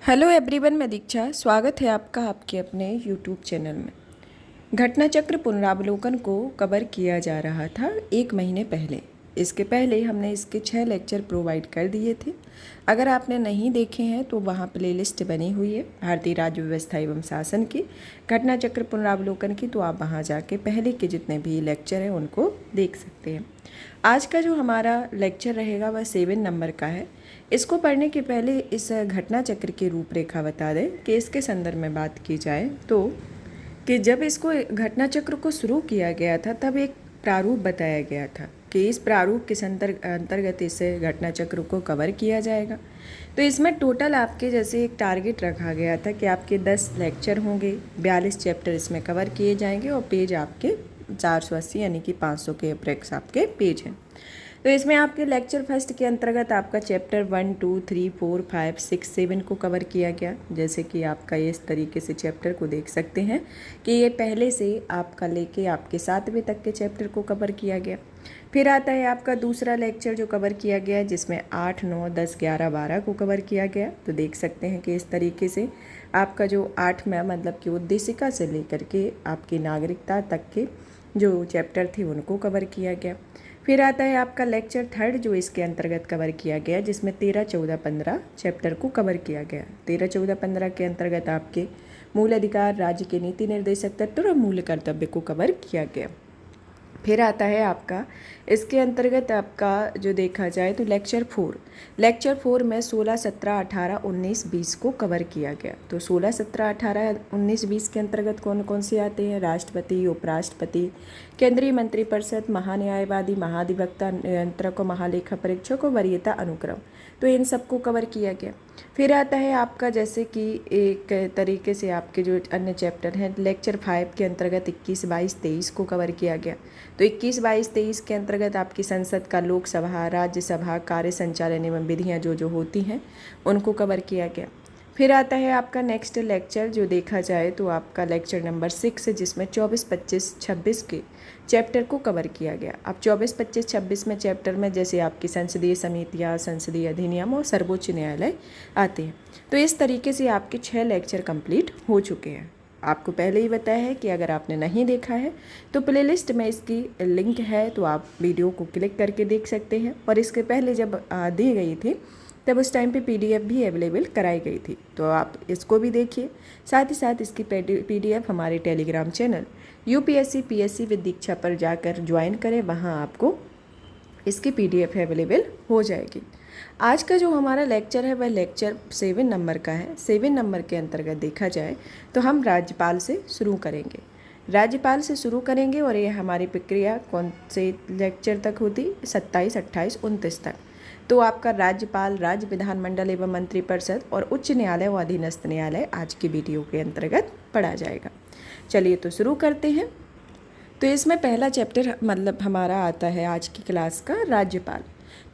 Hello everyone, मैं दीक्षा। स्वागत है आपका आपके अपने यूट्यूब चैनल में। घटना चक्र पुनरावलोकन को कवर किया जा रहा था 1 महीने पहले। इसके पहले हमने इसके 6 लेक्चर प्रोवाइड कर दिए थे। अगर आपने नहीं देखे हैं तो वहाँ प्लेलिस्ट बनी हुई है भारतीय राज्य व्यवस्था एवं शासन की घटना चक्र पुनरावलोकन की, तो आप वहाँ जाके पहले के जितने भी लेक्चर हैं उनको देख सकते हैं। आज का जो हमारा लेक्चर रहेगा वह 7 नंबर का है। इसको पढ़ने के पहले इस घटना चक्र की रूपरेखा बता दें कि इसके संदर्भ में बात की जाए तो कि जब इसको घटना चक्र को शुरू किया गया था तब एक प्रारूप बताया गया था कि इस प्रारूप के अंतर्गत इस घटना चक्र को कवर किया जाएगा। तो इसमें टोटल आपके जैसे एक टारगेट रखा गया था कि आपके 10 लेक्चर होंगे, 42 चैप्टर इसमें कवर किए जाएंगे और पेज आपके 480 यानी कि 500 के अप्रेक्स आपके पेज हैं। तो इसमें आपके लेक्चर फर्स्ट के अंतर्गत आपका चैप्टर 1, 2, 3, 4, 5, 6, 7 को कवर किया गया। जैसे कि आपका ये इस तरीके से चैप्टर को देख सकते हैं कि ये पहले से आपका लेके आपके 7वें तक के चैप्टर को कवर किया गया। फिर आता है आपका दूसरा लेक्चर जो कवर किया गया, जिसमें 8, 9, 10, 11, 12 को कवर किया गया। तो देख सकते हैं कि इस तरीके से आपका जो 8 में मतलब कि उद्देशिका से लेकर के आपकी नागरिकता तक के जो चैप्टर थे उनको कवर किया गया। फिर आता है आपका लेक्चर थर्ड जो इसके अंतर्गत कवर किया गया, जिसमें 13, 14, 15 चैप्टर को कवर किया गया। 13, 14, 15 के अंतर्गत आपके मूल अधिकार, राज्य के नीति निर्देशक तत्व और मूल कर्तव्य को कवर किया गया। फिर आता है आपका इसके अंतर्गत आपका जो देखा जाए तो लेक्चर 4 में 16, 17, 18, 19, 20 को कवर किया गया। तो 16, 17, 18, 19, 20 के अंतर्गत कौन कौन से आते हैं? राष्ट्रपति, उपराष्ट्रपति, केंद्रीय मंत्रिपरिषद, महान्यायवादी, महाधिवक्ता, नियंत्रक और महालेखा परीक्षक और वरीयता अनुक्रम। तो इन सबको कवर किया गया। फिर आता है आपका जैसे कि एक तरीके से आपके जो अन्य चैप्टर हैं, लेक्चर 5 के अंतर्गत 21, 22, 23 को कवर किया गया। तो 21, 22, 23 के अंतर्गत आपकी संसद का लोकसभा, राज्यसभा, कार्य संचालन एवं विधियाँ जो होती हैं उनको कवर किया गया। फिर आता है आपका नेक्स्ट लेक्चर जो देखा जाए तो आपका लेक्चर नंबर 6 जिसमें 24, 25, 26 के चैप्टर को कवर किया गया। अब 24, 25, 26 में चैप्टर में जैसे आपकी संसदीय समितियाँ, संसदीय अधिनियम और सर्वोच्च न्यायालय आते हैं। तो इस तरीके से आपके 6 लेक्चर कंप्लीट हो चुके हैं। आपको पहले ही बताया है कि अगर आपने नहीं देखा है तो प्लेलिस्ट में इसकी लिंक है, तो आप वीडियो को क्लिक करके देख सकते हैं। और इसके पहले जब दी गई थी तब उस टाइम पे पीडीएफ भी अवेलेबल कराई गई थी, तो आप इसको भी देखिए। साथ ही साथ इसकी पीडीएफ हमारे Telegram channel UPSC PSC with Diksha पर जाकर ज्वाइन करें, वहाँ आपको इसकी पीडीएफ अवेलेबल हो जाएगी। आज का जो हमारा लेक्चर है वह लेक्चर 7 नंबर का है। 7 नंबर के अंतर्गत देखा जाए तो हम राज्यपाल से शुरू करेंगे। राज्यपाल से शुरू करेंगे और ये हमारी प्रक्रिया कौन से लेक्चर तक होती? 27, 28, 29 तक। तो आपका राज्यपाल, राज्य विधानमंडल एवं मंत्रिपरिषद और उच्च न्यायालय व अधीनस्थ न्यायालय आज की वीडियो के अंतर्गत पढ़ा जाएगा। चलिए तो शुरू करते हैं। तो इसमें पहला चैप्टर मतलब हमारा आता है आज की क्लास का राज्यपाल।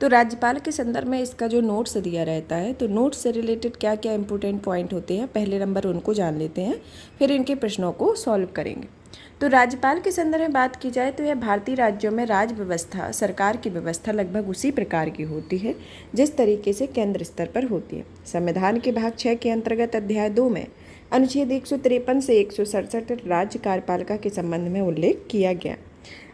तो राज्यपाल के संदर्भ में इसका जो नोट्स दिया रहता है, तो नोट्स से रिलेटेड क्या क्या इंपॉर्टेंट पॉइंट होते हैं पहले नंबर उनको जान लेते हैं, फिर इनके प्रश्नों को सॉल्व करेंगे। तो राज्यपाल के संदर्भ में बात की जाए तो यह भारतीय राज्यों में राज व्यवस्था, सरकार की व्यवस्था लगभग उसी प्रकार की होती है जिस तरीके से केंद्र स्तर पर होती है। संविधान के भाग 6 के अंतर्गत अध्याय 2 में अनुच्छेद 153 से 167 राज्य कार्यपालिका के संबंध में उल्लेख किया गया।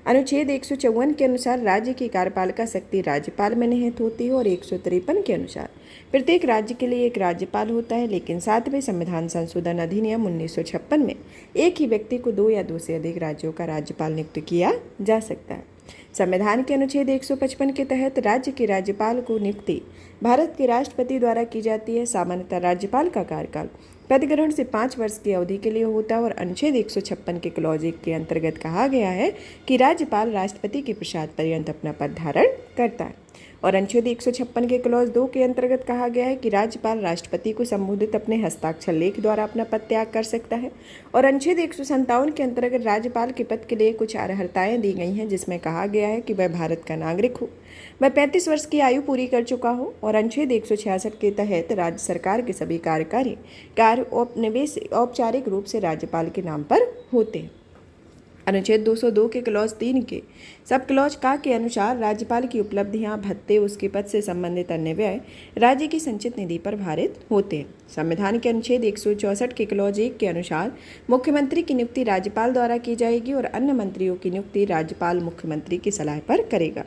अनुच्छेद 154 के अनुसार राज्य की कार्यपालिका शक्ति राज्यपाल में निहित होती है और 153 के अनुसार प्रत्येक राज्य के लिए एक राज्यपाल होता है, लेकिन 7वें संविधान संशोधन अधिनियम 1956 में एक ही व्यक्ति को 2 या 2 से अधिक राज्यों का राज्यपाल नियुक्त किया जा सकता है। संविधान के अनुच्छेद 155 के तहत राज्य के राज्यपाल को नियुक्ति भारत के राष्ट्रपति द्वारा की जाती है। सामान्यतः राज्यपाल का कार्यकाल पद ग्रहण से 5 वर्ष की अवधि के लिए होता है और अनुच्छेद 156 के क्लॉज 1 के अंतर्गत कहा गया है कि राज्यपाल राष्ट्रपति के प्रसाद पर्यंत अपना पद धारण करता है। और अनुच्छेद 156 के क्लॉज 2 के अंतर्गत कहा गया है कि राज्यपाल राष्ट्रपति को संबोधित अपने हस्ताक्षर लेख द्वारा अपना पद त्याग कर सकता है। और अनुच्छेद 157 के अंतर्गत राज्यपाल के पद के लिए कुछ अर्हताएं दी गई हैं, जिसमें कहा गया है कि वह भारत का नागरिक हो, वह 35 वर्ष की आयु पूरी कर चुका हो। और अनुच्छेद 166 के तहत राज्य सरकार के सभी कार्यकारी कार्य औपचारिक रूप से राज्यपाल के नाम पर होते हैं। अनुच्छेद 202 के क्लॉज 3 के सब क्लॉज का के अनुसार राज्यपाल की उपलब्धियां, भत्ते, उसके पद से संबंधित अन्य व्यय राज्य की संचित निधि पर भारित होते हैं। संविधान के अनुच्छेद 164 के क्लॉज 1 के अनुसार मुख्यमंत्री की नियुक्ति राज्यपाल द्वारा की जाएगी और अन्य मंत्रियों की नियुक्ति राज्यपाल मुख्यमंत्री की सलाह पर करेगा।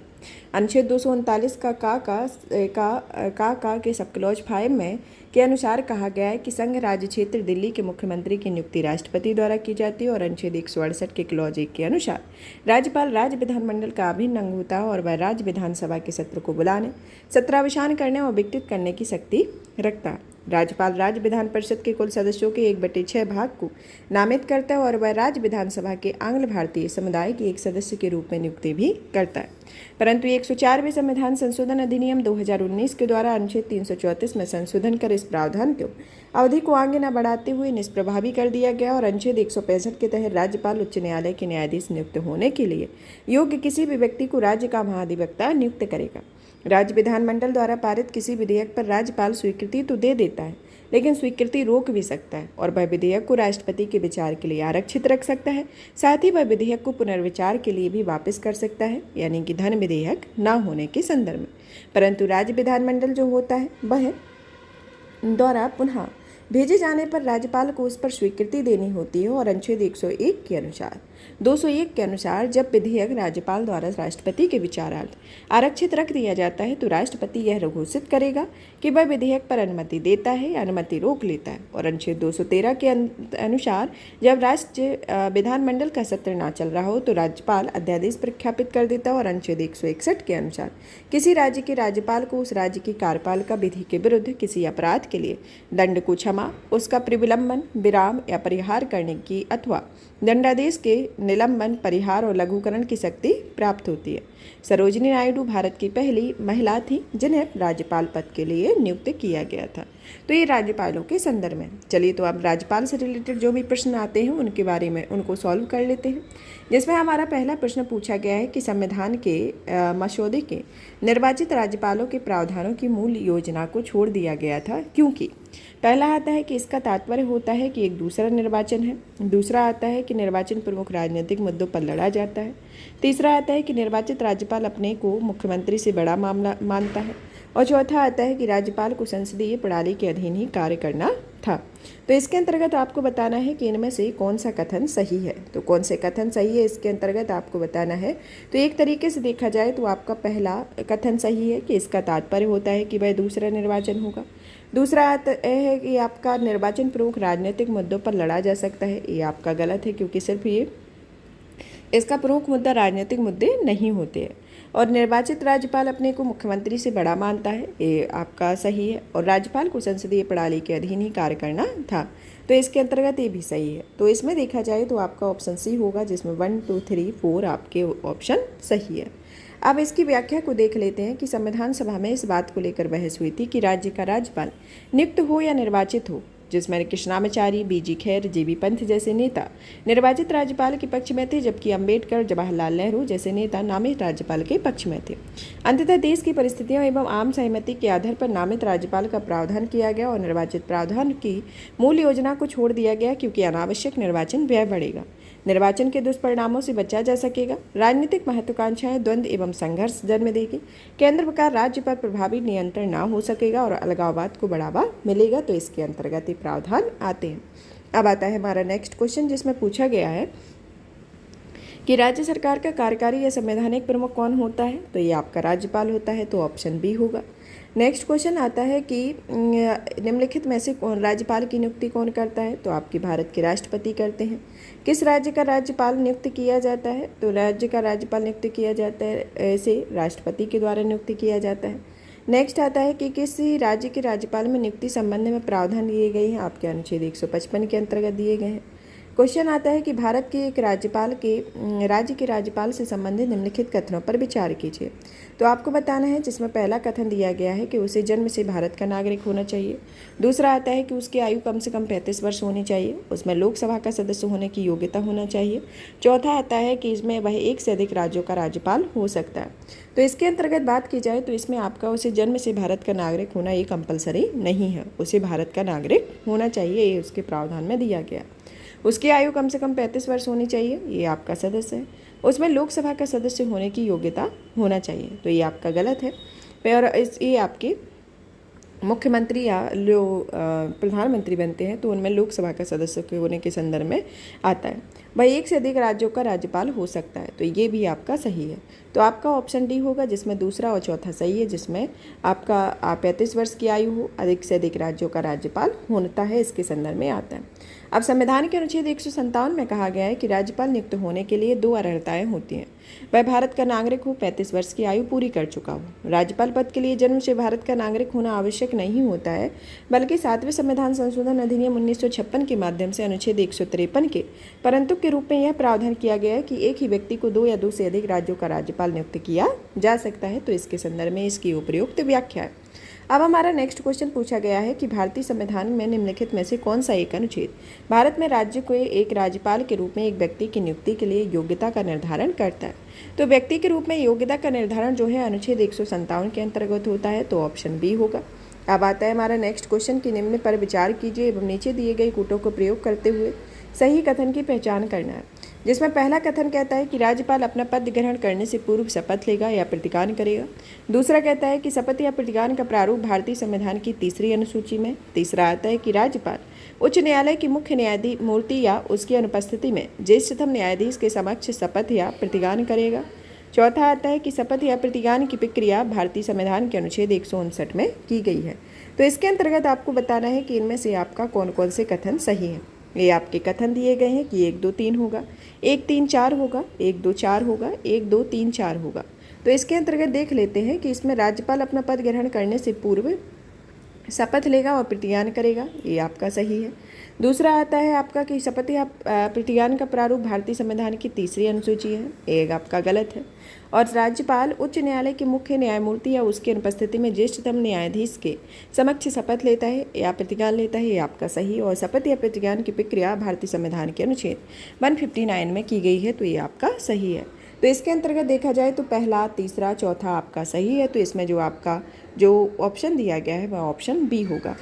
अनुच्छेद 239 का के सब क्लॉज 5 में के अनुसार कहा गया है कि संघ राज्य क्षेत्र दिल्ली के मुख्यमंत्री की नियुक्ति राष्ट्रपति द्वारा की जाती है और अनुच्छेद 168 के क्लॉज 1 के अनुसार राज्यपाल राज्य विधानमंडल का अभिन्न अंग होता है और वह राज्य विधानसभा के सत्र को बुलाने, सत्रावसान करने और विघटित करने की शक्ति रखता है। राज्यपाल राज्य विधान परिषद के कुल सदस्यों के 1/6 भाग को नामित करता है और वह राज्य विधानसभा के आंग्ल भारतीय समुदाय के एक सदस्य के रूप में नियुक्ति भी करता है। परंतु 104वें संविधान संशोधन अधिनियम 2019 के द्वारा अनुच्छेद 334 में संशोधन कर इस प्रावधान को अवधि को आगे न बढ़ाते हुए निष्प्रभावी कर दिया गया और अनुच्छेद 165 के तहत राज्यपाल उच्च न्यायालय के न्यायाधीश नियुक्त होने के लिए योग्य किसी भी व्यक्ति को राज्य का महाधिवक्ता नियुक्त करेगा। राज्य विधानमंडल द्वारा पारित किसी विधेयक पर राज्यपाल स्वीकृति तो दे देता है, लेकिन स्वीकृति रोक भी सकता है और वह विधेयक को राष्ट्रपति के विचार के लिए आरक्षित रख सकता है। साथ ही वह विधेयक को पुनर्विचार के लिए भी वापस कर सकता है, यानी कि धन विधेयक न होने के संदर्भ में। परंतु राज्य विधानमंडल जो होता है वह द्वारा पुनः भेजे जाने पर राज्यपाल को उस पर स्वीकृति देनी होती है और अनुच्छेद 101 के अनुसार 201 के अनुसार जब विधेयक राज्यपाल द्वारा राष्ट्रपति के विचारार्थ आरक्षित रख दिया जाता है तो राष्ट्रपति यह घोषित करेगा कि वह विधेयक पर अनुमति देता है या अनुमति रोक लेता है। और अनुच्छेद 213 के अनुसार जब राज्य विधानमंडल का सत्र न चल रहा हो तो राज्यपाल अध्यादेश प्रख्यापित कर देता है। और अनुच्छेद 161 के अनुसार किसी राज्य के राज्यपाल को उस राज्य की कार्यपालिका विधि के विरुद्ध किसी अपराध के लिए दंड को क्षमा, उसका प्रतिविलंबन, विराम या परिहार करने की अथवा दंडादेश के निलंबन, परिहार और लघुकरण की शक्ति प्राप्त होती है। सरोजिनी नायडू भारत की पहली महिला थी जिन्हें राज्यपाल पद के लिए नियुक्त किया गया था। तो ये राज्यपालों के संदर्भ में। चलिए तो अब राज्यपाल से रिलेटेड जो भी प्रश्न आते हैं उनके बारे में उनको सॉल्व कर लेते हैं, जिसमें हमारा पहला प्रश्न पूछा गया है कि संविधान के मसौदे के निर्वाचित राज्यपालों के प्रावधानों की मूल योजना को छोड़ दिया गया था क्योंकि पहला आता है कि इसका तात्पर्य होता है कि एक दूसरा निर्वाचन है, दूसरा आता है कि निर्वाचन प्रमुख राजनीतिक मुद्दों पर लड़ा जाता है, तीसरा आता है कि निर्वाचित राज्यपाल अपने को मुख्यमंत्री से बड़ा मामला मानता है और चौथा आता है कि राज्यपाल को संसदीय प्रणाली के अधीन ही कार्य करना था। तो इसके अंतर्गत आपको बताना है कि इनमें से कौन सा कथन सही है। तो कौन से कथन सही है इसके अंतर्गत आपको बताना है। तो एक तरीके से देखा जाए तो आपका पहला कथन सही है कि इसका तात्पर्य होता है कि वह दूसरा निर्वाचन होगा। दूसरा है कि आपका निर्वाचन प्रमुख राजनीतिक मुद्दों पर लड़ा जा सकता है, ये आपका गलत है क्योंकि सिर्फ ये इसका प्रमुख मुद्दा राजनीतिक मुद्दे नहीं होते हैं। और निर्वाचित राज्यपाल अपने को मुख्यमंत्री से बड़ा मानता है, ये आपका सही है। और राज्यपाल को संसदीय प्रणाली के अधीन ही कार्य करना था, तो इसके अंतर्गत ये भी सही है। तो इसमें देखा जाए तो आपका ऑप्शन सी होगा, जिसमें 1, 2, 3, 4 आपके ऑप्शन सही है। अब इसकी व्याख्या को देख लेते हैं कि संविधान सभा में इस बात को लेकर बहस हुई थी कि राज्य का राज्यपाल नियुक्त हो या निर्वाचित हो, जिसमें कृष्णामाचारी, बीजी खैर, जेबी पंत जैसे नेता निर्वाचित राज्यपाल के पक्ष में थे, जबकि अंबेडकर, जवाहरलाल नेहरू जैसे नेता नामित राज्यपाल के पक्ष में थे। अंततः देश की परिस्थितियों एवं आम सहमति के आधार पर नामित राज्यपाल का प्रावधान किया गया और निर्वाचित प्रावधान की मूल योजना को छोड़ दिया गया क्योंकि अनावश्यक निर्वाचन व्यय बढ़ेगा, निर्वाचन के दुष्परिणामों से बचा जा सकेगा, राजनीतिक महत्वाकांक्षाएं द्वंद्व एवं संघर्ष जन्म देगी, केंद्र सरकार राज्य पर प्रभावी नियंत्रण ना हो सकेगा और अलगाववाद को बढ़ावा मिलेगा। तो इसके अंतर्गत ये प्रावधान आते हैं। अब आता है हमारा नेक्स्ट क्वेश्चन, जिसमें पूछा गया है कि राज्य सरकार का कार्यकारी या संवैधानिक प्रमुख कौन होता है। तो ये आपका राज्यपाल होता है, तो ऑप्शन बी होगा। नेक्स्ट क्वेश्चन आता है कि निम्नलिखित में से राज्यपाल की नियुक्ति कौन करता है। तो आपके भारत के राष्ट्रपति करते हैं। किस राज्य का राज्यपाल नियुक्त किया जाता है। तो राज्य का राज्यपाल नियुक्त किया जाता है, ऐसे राष्ट्रपति के द्वारा नियुक्त किया जाता है। नेक्स्ट आता है कि किसी राज्य के राज्यपाल में नियुक्ति संबंध में प्रावधान दिए गए हैं, आपके अनुच्छेद 155 के अंतर्गत दिए गए हैं। क्वेश्चन आता है कि भारत के एक राज्य के राज्यपाल से संबंधित निम्नलिखित कथनों पर विचार कीजिए। तो आपको बताना है, जिसमें पहला कथन दिया गया है कि उसे जन्म से भारत का नागरिक होना चाहिए। दूसरा आता है कि उसकी आयु कम से कम 35 वर्ष होनी चाहिए, उसमें लोकसभा का सदस्य होने की योग्यता होना चाहिए। चौथा आता है कि इसमें वह एक से अधिक राज्यों का राज्यपाल हो सकता है। तो इसके अंतर्गत बात की जाए तो इसमें आपका उसे जन्म से भारत का नागरिक होना ये कंपलसरी नहीं है, उसे भारत का नागरिक होना चाहिए, ये उसके प्रावधान में दिया गया। उसकी आयु कम से कम 35 वर्ष होनी चाहिए, ये आपका सदस्य है। उसमें लोकसभा का सदस्य होने की योग्यता होना चाहिए, तो ये आपका गलत है। और ये आपकी मुख्यमंत्री या जो प्रधानमंत्री बनते हैं तो उनमें लोकसभा का सदस्य के होने के संदर्भ में आता है। वह एक से अधिक राज्यों का राज्यपाल हो सकता है, तो ये भी आपका सही है। तो आपका ऑप्शन डी होगा, जिसमें दूसरा और चौथा सही है, जिसमें आपका 35 वर्ष की आयु हो, अधिक से अधिक राज्यों का राज्यपाल होता है, इसके संदर्भ में आता है। अब संविधान के अनुच्छेद 157 में कहा गया है कि राज्यपाल नियुक्त होने के लिए 2 अर्हताएं होती हैं। वह भारत का नागरिक हो, 35 वर्ष की आयु पूरी कर चुका हो। राज्यपाल पद के लिए जन्म से भारत का नागरिक होना आवश्यक नहीं होता है, बल्कि 7वें संविधान संशोधन अधिनियम 1956 के माध्यम से अनुच्छेद 153 के परंतु के रूप में यह प्रावधान किया गया है कि एक ही व्यक्ति को 2 या 2 से अधिक राज्यों का राज्यपाल नियुक्त किया जा सकता है। तो इसके संदर्भ में इसकी उपयुक्त व्याख्या है। अब हमारा नेक्स्ट क्वेश्चन पूछा गया है कि भारतीय संविधान में निम्नलिखित में से कौन सा एक अनुच्छेद भारत में राज्य को एक राज्यपाल के रूप में एक व्यक्ति की नियुक्ति के लिए योग्यता का निर्धारण करता है। तो व्यक्ति के रूप में योग्यता का निर्धारण जो है अनुच्छेद 157 के अंतर्गत होता है, तो ऑप्शन बी होगा। अब आता है हमारा नेक्स्ट क्वेश्चन कि निम्न पर विचार कीजिए एवं नीचे दिए गए कूटों को प्रयोग करते हुए सही कथन की पहचान करना है। जिसमें पहला कथन कहता है कि राज्यपाल अपना पद ग्रहण करने से पूर्व शपथ लेगा या प्रतिज्ञान करेगा। दूसरा कहता है कि शपथ या प्रतिज्ञान का प्रारूप भारतीय संविधान की 3री अनुसूची में। तीसरा आता है कि राज्यपाल उच्च न्यायालय की मुख्य न्यायाधीमूर्ति या उसकी अनुपस्थिति में ज्येष्ठतम न्यायाधीश के समक्ष शपथ या प्रतिज्ञान करेगा। चौथा आता है कि शपथ या प्रतिज्ञान की प्रक्रिया भारतीय संविधान के अनुच्छेद 159 में की गई है। तो इसके अंतर्गत आपको बताना है कि इनमें से आपका कौन कौन से कथन सही है। ये आपके कथन दिए गए हैं कि 1 2 3 होगा, 1 3 4 होगा, 1 2 4 होगा, 1 2 3 4 होगा। तो इसके अंतर्गत देख लेते हैं कि इसमें राज्यपाल अपना पद ग्रहण करने से पूर्व शपथ लेगा और प्रतिज्ञान करेगा, ये आपका सही है। दूसरा आता है आपका कि शपथ या प्रतिज्ञान का प्रारूप भारतीय संविधान की 3री अनुसूची है, एक आपका गलत है। और राज्यपाल उच्च न्यायालय के मुख्य न्यायमूर्ति या उसकी अनुपस्थिति में ज्येष्ठतम न्यायाधीश के समक्ष शपथ लेता है या प्रतिज्ञान लेता है, ये आपका सही। और शपथ या प्रतिज्ञान की प्रक्रिया भारतीय संविधान के अनुच्छेद 159 में की गई है, तो ये आपका सही है। तो इसके अंतर्गत देखा जाए तो पहला, तीसरा, चौथा आपका सही है। तो इसमें जो आपका जो ऑप्शन दिया गया है वह ऑप्शन बी होगा।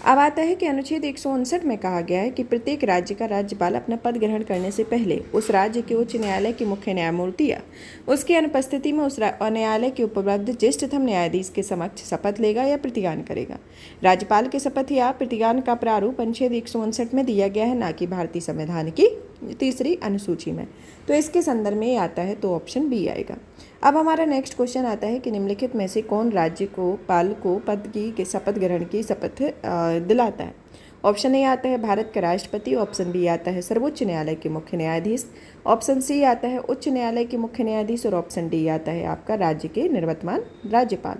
अब आता है कि अनुच्छेद 159 में कहा गया है कि प्रत्येक राज्य का राज्यपाल अपना पद ग्रहण करने से पहले उस राज्य के उच्च न्यायालय के मुख्य न्यायमूर्ति या उसकी अनुपस्थिति में उस न्यायालय के उपलब्ध ज्येष्ठतम न्यायाधीश के समक्ष शपथ लेगा या प्रतिज्ञान करेगा। राज्यपाल के शपथ या प्रतिज्ञान का प्रारूप अनुच्छेद 159 में दिया गया है, ना कि भारतीय संविधान की 3री अनुसूची में। तो इसके संदर्भ में आता है तो ऑप्शन बी आएगा। अब हमारा नेक्स्ट क्वेश्चन आता है कि निम्नलिखित में से कौन राज्य को पाल को पद की शपथ ग्रहण की शपथ दिलाता है। ऑप्शन ए आता है भारत का राष्ट्रपति, ऑप्शन बी आता है सर्वोच्च न्यायालय के मुख्य न्यायाधीश, ऑप्शन सी आता है उच्च न्यायालय के मुख्य न्यायाधीश और ऑप्शन डी आता है आपका राज्य के निवर्तमान राज्यपाल।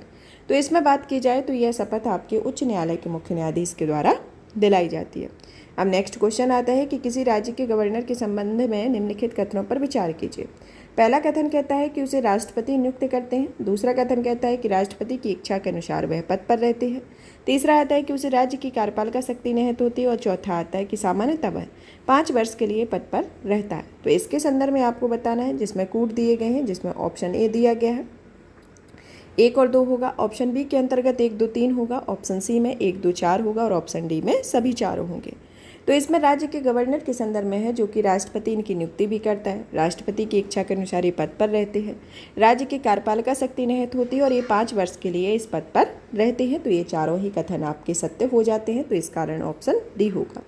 तो इसमें बात की जाए तो यह शपथ आपके उच्च न्यायालय के मुख्य न्यायाधीश के द्वारा दिलाई जाती है। अब नेक्स्ट क्वेश्चन आता है कि किसी राज्य के गवर्नर के संबंध में निम्नलिखित कथनों पर विचार कीजिए। पहला कथन कहता है कि उसे राष्ट्रपति नियुक्त करते हैं। दूसरा कथन कहता है कि राष्ट्रपति की इच्छा के अनुसार वह पद पर रहते हैं। तीसरा आता है कि उसे राज्य की कार्यपालिका शक्ति निहित होती है। और चौथा आता है कि सामान्यतः वह 5 वर्ष के लिए पद पर रहता है। तो इसके संदर्भ में आपको बताना है, जिसमें कूट दिए गए हैं, जिसमें ऑप्शन ए दिया गया है 1 और 2 होगा, ऑप्शन बी के अंतर्गत 1 2 3 होगा, ऑप्शन सी में 1 2 4 होगा और ऑप्शन डी में सभी चारों होंगे। तो इसमें राज्य के गवर्नर के संदर्भ में है, जो कि राष्ट्रपति इनकी नियुक्ति भी करता है। राष्ट्रपति की इच्छा के अनुसार ये पद पर रहते हैं। राज्य की कार्यपालिका शक्ति निहित होती है और ये 5 वर्ष के लिए इस पद पर रहते हैं। तो ये चारों ही कथन आपके सत्य हो जाते हैं। तो इस कारण ऑप्शन डी होगा।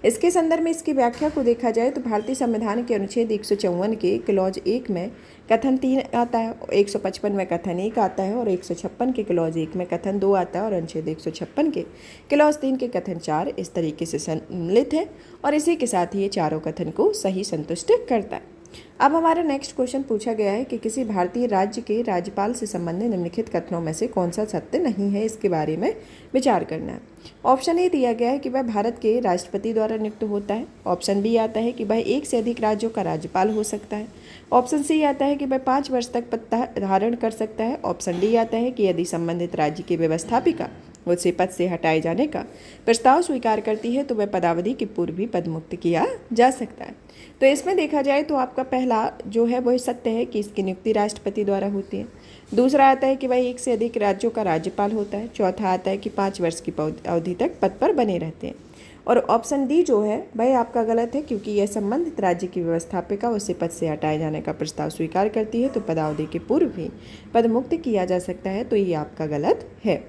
इसके संदर्भ में इसकी व्याख्या को देखा जाए तो भारतीय संविधान के अनुच्छेद 154 के क्लॉज 1 में कथन 3 आता है, 155 में कथन 1 आता है और 156 के क्लॉज 1 में कथन 2 आता है और अनुच्छेद 156 के क्लॉज 3 के कथन 4 इस तरीके से सम्मिलित है और इसी के साथ ही ये चारों कथन को सही संतुष्ट करता है। अब हमारा नेक्स्ट क्वेश्चन पूछा गया है कि किसी भारतीय राज्य के राज्यपाल से संबंधित निम्नलिखित कथनों में से कौन सा सत्य नहीं है, इसके बारे में विचार करना है। ऑप्शन ए दिया गया है कि वह भारत के राष्ट्रपति द्वारा नियुक्त होता है। ऑप्शन बी आता है कि वह 1 से अधिक राज्यों का राज्यपाल हो सकता है। ऑप्शन सी आता है कि वह 5 वर्ष तक पद धारण कर सकता है। ऑप्शन डी आता है कि यदि संबंधित राज्य की व्यवस्थापिका उसे पद से हटाए जाने का प्रस्ताव स्वीकार करती है तो वह पदावधि के पूर्व भी पदमुक्त किया जा सकता है। तो इसमें देखा जाए तो आपका पहला जो है वह सत्य है कि इसकी नियुक्ति राष्ट्रपति द्वारा होती है। दूसरा आता है कि वह एक से अधिक राज्यों का राज्यपाल होता है। चौथा आता है कि 5 वर्ष की अवधि तक पद पर बने रहते हैं। और ऑप्शन डी जो है वह आपका गलत है, क्योंकि यह संबंधित राज्य की व्यवस्थापिका उसे पद से हटाए जाने का प्रस्ताव स्वीकार करती है तो पदावधि के पूर्व ही पद मुक्त किया जा सकता है, तो ये आपका गलत है।